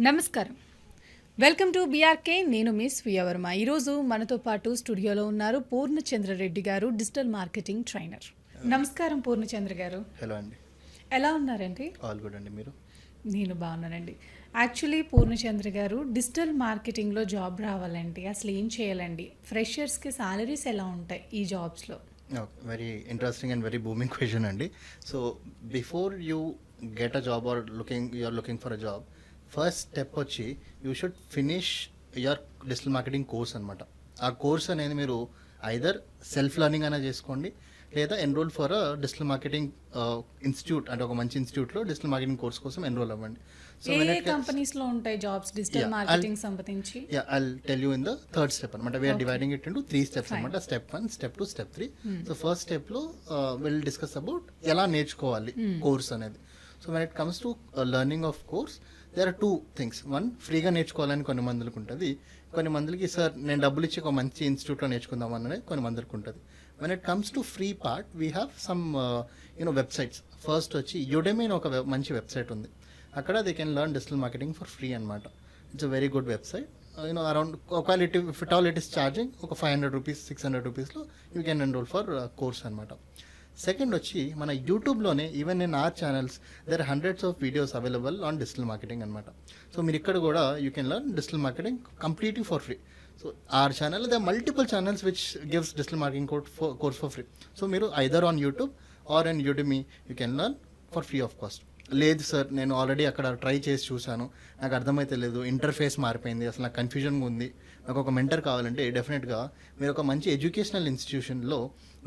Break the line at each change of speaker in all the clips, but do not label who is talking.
నమస్కారం. Welcome to BRK. నేను మీ స్వీయ వర్మ. ఈరోజు మనతో పాటు స్టూడియోలో ఉన్నారు పూర్ణచంద్రరెడ్డి గారు, డిజిటల్ మార్కెటింగ్ ట్రైనర్. నమస్కారం పూర్ణచంద్ర గారు.
హలో అండి.
ఎలా ఉన్నారండి?
ఆల్ గుడ్ అండి. మీరు?
నేను బాగున్నానండి. యాక్చువల్లీ పూర్ణచంద్ర గారు, డిజిటల్ మార్కెటింగ్లో జాబ్ రావాలంటే అసలు ఏం చేయాలండి? ఫ్రెషర్స్కి సాలరీస్ ఎలా ఉంటాయి ఈ జాబ్స్లో?
Very interesting and very booming question అండి. So before you get a job or you're looking for a job, first step వచ్చి you should finish your digital marketing course అనమాట. ఆ కోర్స్ అనేది మీరు ఐదర్ సెల్ఫ్ లెర్నింగ్ అయినా చేసుకోండి, లేదా enrol for a digital marketing institute, అంటే ఒక మంచి ఇన్స్టిట్యూట్లో డిజిటల్ మార్కెటింగ్ కోర్స్ కోసం ఎన్రోల్ అవ్వండి. సో
ఏ కంపెనీస్లో ఉంటాయి జాబ్స్ డిజిటల్ మార్కెటింగ్ సంబంధించి?
I'll tell you in the third step అనమాట. We are dividing it into 3 steps అనమాట. Step 1, Step 2, Step 3. So first step లో we'll discuss about ఎలా నేర్చుకోవాలి కోర్స్ అనేది. So when it comes to learning of course, there are two things. One, ఫ్రీగా నేర్చుకోవాలని కొన్ని మందికి ఉంటుంది. కొన్ని మందికి సార్ నేను డబ్బులు ఇచ్చి ఒక మంచి ఇన్స్టిట్యూట్లో నేర్చుకుందాం అనేది కొన్ని మందికి ఉంటుంది. when it comes to free part, we have some websites. First వచ్చి Udemy అని ఒక మంచి వెబ్సైట్ ఉంది. అక్కడ they can learn digital marketing for free అనమాట. It's a very good website. Around ఒకవేళ if it all it is charging ఒక 500 rupees 600 రూపీస్లో you can enrol for course అనమాట. సెకండ్ వచ్చి మన యూట్యూబ్లోనే even in our channels there hundreds of videos available on digital marketing అనమాట. So మీరు ఇక్కడ కూడా you can learn digital marketing completely for free. So or channel the multiple channels which gives digital marketing course for free. So మీరు either on YouTube or in Udemy you can learn for free of cost. లేదు sir నేను already అక్కడ try చేసి చూశాను, నాకు అర్థమైతే లేదు, interface మారిపోయింది, అసలు నాకు కన్ఫ్యూజన్గా ఉంది, నాకు ఒక మెంటర్ కావాలంటే డెఫినెట్గా మీరు ఒక మంచి ఎడ్యుకేషనల్ ఇన్స్టిట్యూషన్లో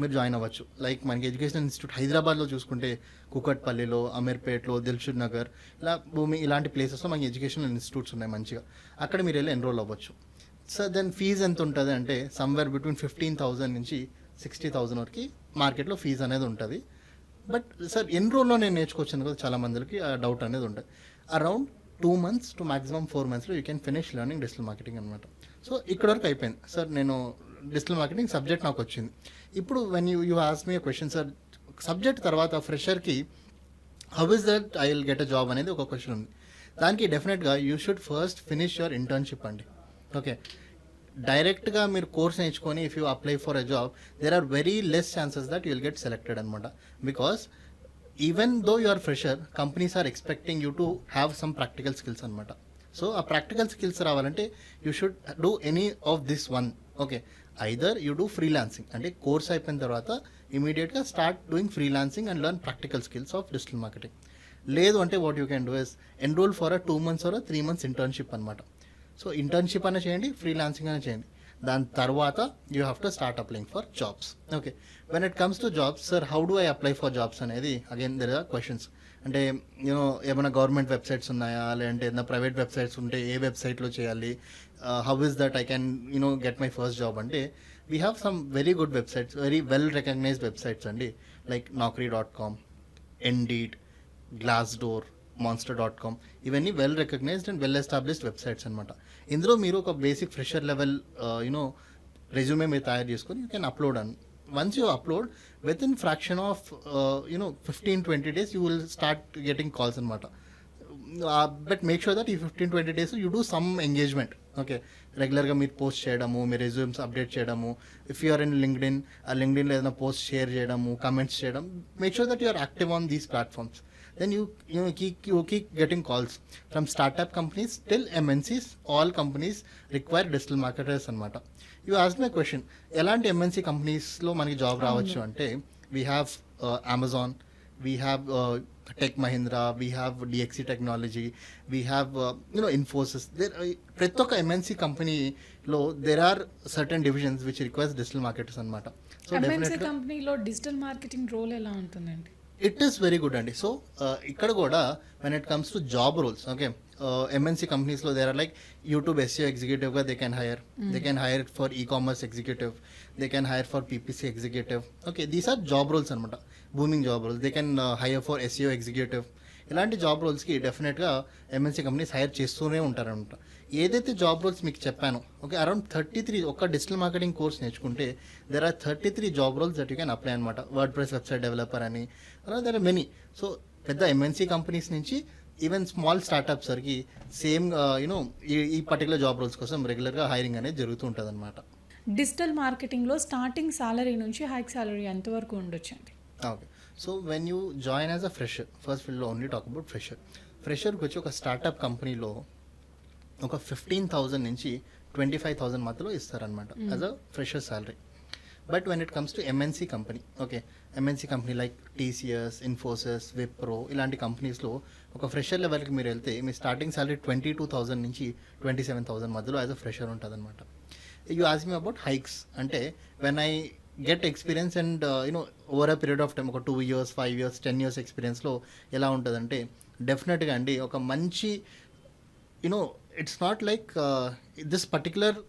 మీరు జాయిన్ అవ్వచ్చు. లైక్ మనకి ఎడ్యుకేషనల్ ఇన్స్టిట్యూట్ హైదరాబాద్లో చూసుకుంటే కుకట్పల్లిలో, అమీర్పేట్లో, దిల్షుద్ నగర్, ఇలా భూమి ఇలాంటి ప్లేసెస్లో మనకి ఎడ్యుకేషనల్ ఇన్స్టిట్యూట్స్ ఉన్నాయి మంచిగా. అక్కడ మీరు వెళ్ళి ఎన్రోల్ అవ్వచ్చు. సార్ దెన్ ఫీజు ఎంత ఉంటుంది అంటే సమ్వేర్ బిట్వీన్ 15,000 నుంచి 60,000 వరకు మార్కెట్లో ఫీజు అనేది ఉంటుంది. బట్ సార్ ఎన్ని రోజుల్లో నేను నేర్చుకోవచ్చాను కదా చాలా మందికి ఆ డౌట్ అనేది ఉంటుంది. అరౌండ్ 2 months టు మాక్సిమం 4 monthsలో you can finish learning digital marketing అనమాట. సో ఇక్కడ వరకు అయిపోయింది సార్, నేను డిజిటల్ మార్కెటింగ్ సబ్జెక్ట్ నాకు వచ్చింది. ఇప్పుడు when you ask me question sir, subject తర్వాత ఫ్రెషర్కి how is that I will get a job అనేది ఒక క్వశ్చన్ ఉంది. దానికి డెఫినెట్గా you should first finish your internship అండి. ఓకే, డైరెక్ట్గా మీరు కోర్స్ నేర్చుకొని if you apply for a job there are very less chances that you will get selected అనమాట. Because even though you are fresher, companies are expecting you to have some practical skills అనమాట. So ఆ practical skills రావాలంటే you should do any of this one. Okay, either you do freelancing, అంటే course అయిపోయిన తర్వాత ఇమీడియట్గా start doing freelancing and learn practical skills of digital marketing. లేదు అంటే what you can do is enroll for a 2 months or 3 months internship అనమాట. So internship అయినా చేయండి, freelancing అయినా చేయండి. దాని తర్వాత you have to start applying for jobs. Okay, when it comes to jobs, sir how do I apply for jobs అనేది again there or questions. అంటే ఏమైనా గవర్నమెంట్ వెబ్సైట్స్ ఉన్నాయా, లేదంటే ఏదైనా ప్రైవేట్ వెబ్సైట్స్ ఉంటే ఏ వెబ్సైట్లో చేయాలి, how is that I can get my first job అంటే we have some very good websites, very well recognised websites అండి. Like naukri.com, Indeed, Glassdoor, monster.com, ఇవన్నీ well recognised and well established websites అనమాట. ఇందులో మీరు ఒక బేసిక్ ఫ్రెషర్ లెవెల్ రెజ్యూమే మీరు తయారు చేసుకొని you can upload. And once you upload with in fraction of 15-20 days you will start getting calls అనమాట. But make sure that ఈ 15-20 days you do some engagement. Okay, రెగ్యులర్గా మీరు post చేయడము, మీ resumes update చేయడము, if you are in LinkedIn, ఆ లింక్డ్ఇన్లో ఏదైనా పోస్ట్ షేర్ చేయడము, కమెంట్స్ చేయడం, make sure that you are active on these platforms. Then you keep getting calls from startup companies till MNCs. All companies require digital marketers anamata. You asked me a question, elanti MNC companies lo maniki job raavachu ante we have Amazon, we have Tech Mahindra, we have DXC Technology, we have Infosys. There ప్రతి ఒక్క MNC company లో there are certain divisions which requires digital marketers anamata.
So MNC కంపెనీలో digital marketing role ఎలా ఉంటుందండి?
It is very good అండి. So ఇక్కడ కూడా when it comes to job roles, okay, MNC కంపెనీస్లో there are like YouTube SEO ఎగ్జిక్యూటివ్గా they can hire for ecommerce executive, they can hire for PPC executive. Okay, these are job roles అనమాట, booming job roles. They can hire for SEO executive. ఇలాంటి job రోల్స్కి డెఫినెట్గా MNC companies hire చేస్తూనే ఉంటారనమాట. ఏదైతే job roles మీకు చెప్పానో, okay, around 33 ఒక డిజిటల్ మార్కెటింగ్ కోర్స్ నేర్చుకుంటే there are 33 job roles that you can apply అనమాట. వర్డ్ ప్రెస్ వెబ్సైట్ డెవలపర్ అని, దెర్ ఆర్ మెనీ. సో పెద్ద ఎంఎన్సీ కంపెనీస్ నుంచి ఈవెన్ స్మాల్ స్టార్టప్స్ సరికి సేమ్ యూనో ఈ పర్టికులర్ జాబ్ రోల్స్ కోసం రెగ్యులర్గా హైరింగ్ అనేది జరుగుతూ ఉంటుంది అనమాట.
డిజిటల్ మార్కెటింగ్లో స్టార్టింగ్ సాలరీ నుంచి హైక్ సాలరీ ఎంతవరకు ఉండొచ్చండి?
Okay, so when you join as a fresher, first will only talk about ఫ్రెషర్కి వచ్చి ఒక స్టార్టప్ కంపెనీలో ఒక 15,000 నుంచి 25,000 మధ్యలో ఇస్తారనమాట as a fresher salary. But when it comes to MNC company, okay, MNC company like TCS, Infosys, Wipro ఇలాంటి కంపెనీస్లో ఒక ఫ్రెషర్ లెవెల్కి మీరు వెళ్తే మీ స్టార్టింగ్ సాలరీ 22,000 నుంచి 27,000 మధ్యలో యాజ్ అ ఫ్రెషర్ ఉంటుంది అనమాట. You ask me about hikes అంటే when I get experience and you know over a period of time ఒక 2 years, 5 years, 10 years ఎక్స్పీరియన్స్లో ఎలా ఉంటుందంటే డెఫినెట్గా అండి ఒక మంచి you know it's not like this particular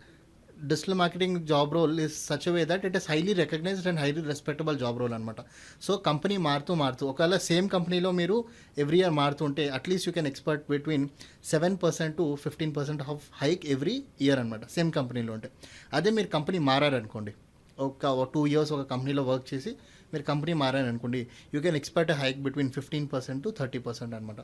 digital marketing job role is such way that it is highly recognised and highly respectable job role అనమాట. So company మారుతూ ఒకవేళ సేమ్ కంపెనీలో మీరు ఎవ్రీ ఇయర్ మారుతుంటే at least you can expect between 7% to 15% of hike every year అనమాట same కంపెనీలో ఉంటే. అదే మీరు కంపెనీ మారారనుకోండి, ఒక 2 years ఒక కంపెనీలో వర్క్ చేసి మీరు కంపెనీ మారారనుకోండి, you can expect hike between 15% to 30% అనమాట.